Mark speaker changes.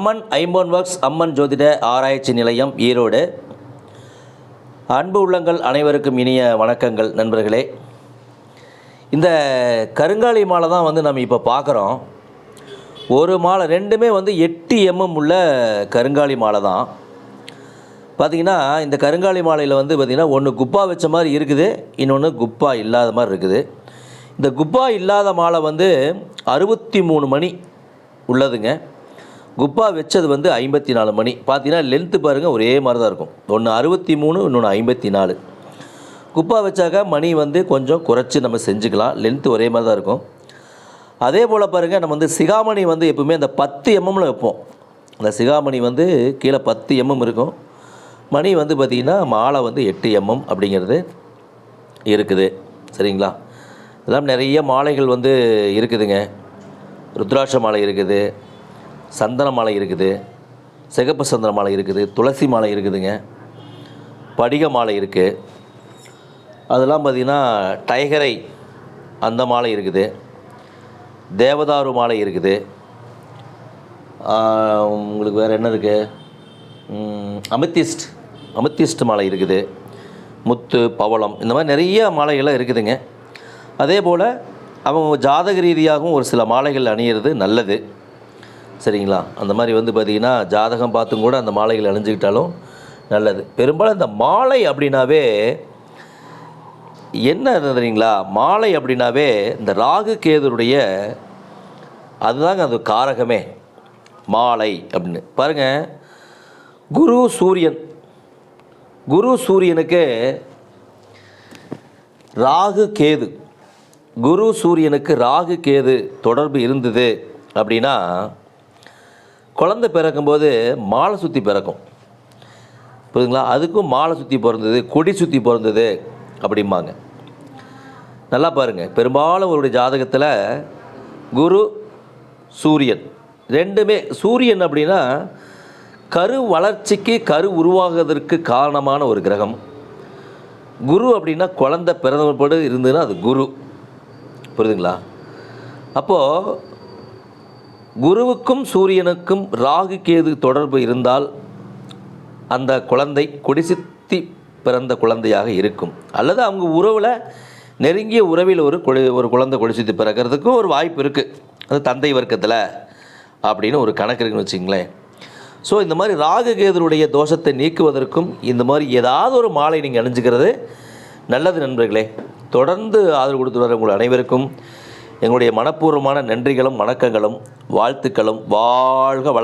Speaker 1: அம்மன் ஐம்பொன் ஒர்க்ஸ் அம்மன் ஜோதிட ஆராய்ச்சி நிலையம் ஈரோடு. அன்பு உள்ளங்கள் அனைவருக்கும் இனிய வணக்கங்கள் நண்பர்களே. இந்த கருங்காலி மாலை தான் நம்ம இப்போ பார்க்குறோம். ஒரு மாலை ரெண்டுமே 8 mm உள்ள கருங்காலி மாலை தான். பார்த்திங்கன்னா இந்த கருங்காலி மாலையில் பார்த்திங்கன்னா ஒன்று குப்பா வச்ச மாதிரி இருக்குது, இன்னொன்று குப்பா இல்லாத மாதிரி இருக்குது. இந்த குப்பா இல்லாத மாலை 63 மணி உள்ளதுங்க. குப்பா வச்சது 54 மணி. பார்த்தீங்கன்னா லென்த்து பாருங்கள் ஒரே மாதிரி தான் இருக்கும். ஒன்று 63, இன்னொன்று 54. குப்பா வச்சாக்கா மணி கொஞ்சம் குறைச்சி நம்ம செஞ்சுக்கலாம். லென்த்து ஒரே மாதிரி தான் இருக்கும். அதே போல் பாருங்கள், நம்ம சிகாமணி எப்பவுமே அந்த 10 mmல வைப்போம். அந்த சிகாமணி கீழே 10 mm இருக்கும். மணி பார்த்திங்கன்னா மாலை 8 mm அப்படிங்கிறது இருக்குது. சரிங்களா? இதெல்லாம் நிறைய மாலைகள் இருக்குதுங்க. ருத்ராட்ச மாலை இருக்குது, சந்தன மாலை இருக்குது, சிகப்பு சந்தன மாலை இருக்குது, துளசி மாலை இருக்குதுங்க, படிக மாலை இருக்குது. அதெல்லாம் பார்த்திங்கன்னா டைகரை அந்த மாலை இருக்குது, தேவதாரு மாலை இருக்குது. உங்களுக்கு வேறு என்ன இருக்குது? அமித்திஸ்ட் மாலை இருக்குது, முத்து பவளம், இந்த மாதிரி நிறைய மாலைகள்லாம் இருக்குதுங்க. அதே போல் அவங்க ஜாதக ரீதியாகவும் ஒரு சில மாலைகள் அணியிறது நல்லது. சரிங்களா? அந்த மாதிரி பார்த்திங்கன்னா ஜாதகம் பார்த்தும் கூட அந்த மாலைகள் அணிஞ்சிக்கிட்டாலும் நல்லது. பெரும்பாலும் இந்த மாலை அப்படின்னாவே என்ன தெரியுங்களா? மாலை அப்படின்னாவே இந்த ராகு கேதுடைய அதுதாங்க அது காரகமே மாலை அப்படின்னு. பாருங்கள், குரு சூரியனுக்கு ராகு கேது, குரு சூரியனுக்கு ராகு கேது தொடர்பு இருந்தது அப்படின்னா குழந்தை பிறக்கும்போது மாலை சுற்றி பிறக்கும். புரியுதுங்களா? அதுக்கும் மாலை சுற்றி பிறந்தது, கொடி சுற்றி பிறந்தது அப்படிம்பாங்க. நல்லா பாருங்கள், பெரும்பாலும் ஒரு ஜாதகத்தில் குரு சூரியன் ரெண்டுமே, சூரியன் அப்படின்னா கரு வளர்ச்சிக்கு கரு உருவாகுவதற்கு காரணமான ஒரு கிரகம். குரு அப்படின்னா குழந்தை பிறந்தபோது இருந்ததுன்னா அது குரு. புரியுதுங்களா? அப்போது குருவுக்கும் சூரியனுக்கும் ராகு கேது தொடர்பு இருந்தால் அந்த குழந்தை கொடிசுத்தி பிறந்த குழந்தையாக இருக்கும். அல்லது அவங்க உறவில் நெருங்கிய உறவில் ஒரு குழந்தை கொடிசுத்தி பிறக்கிறதுக்கும் ஒரு வாய்ப்பு இருக்குது. அது தந்தை வர்க்கத்தில் அப்படின்னு ஒரு கணக்கு இருக்குன்னு வச்சுங்களேன். ஸோ இந்த மாதிரி ராகு கேதுடைய தோஷத்தை நீக்குவதற்கும் இந்த மாதிரி ஏதாவது ஒரு மாலை நீங்கள் அணிஞ்சுக்கிறது நல்லது நண்பர்களே. தொடர்ந்து ஆதரவு கொடுத்து வர உங்கள் அனைவருக்கும் எங்களுடைய மனப்பூர்வமான நன்றிகளும் வணக்கங்களும் வாழ்த்துக்களும். வாழ்க வள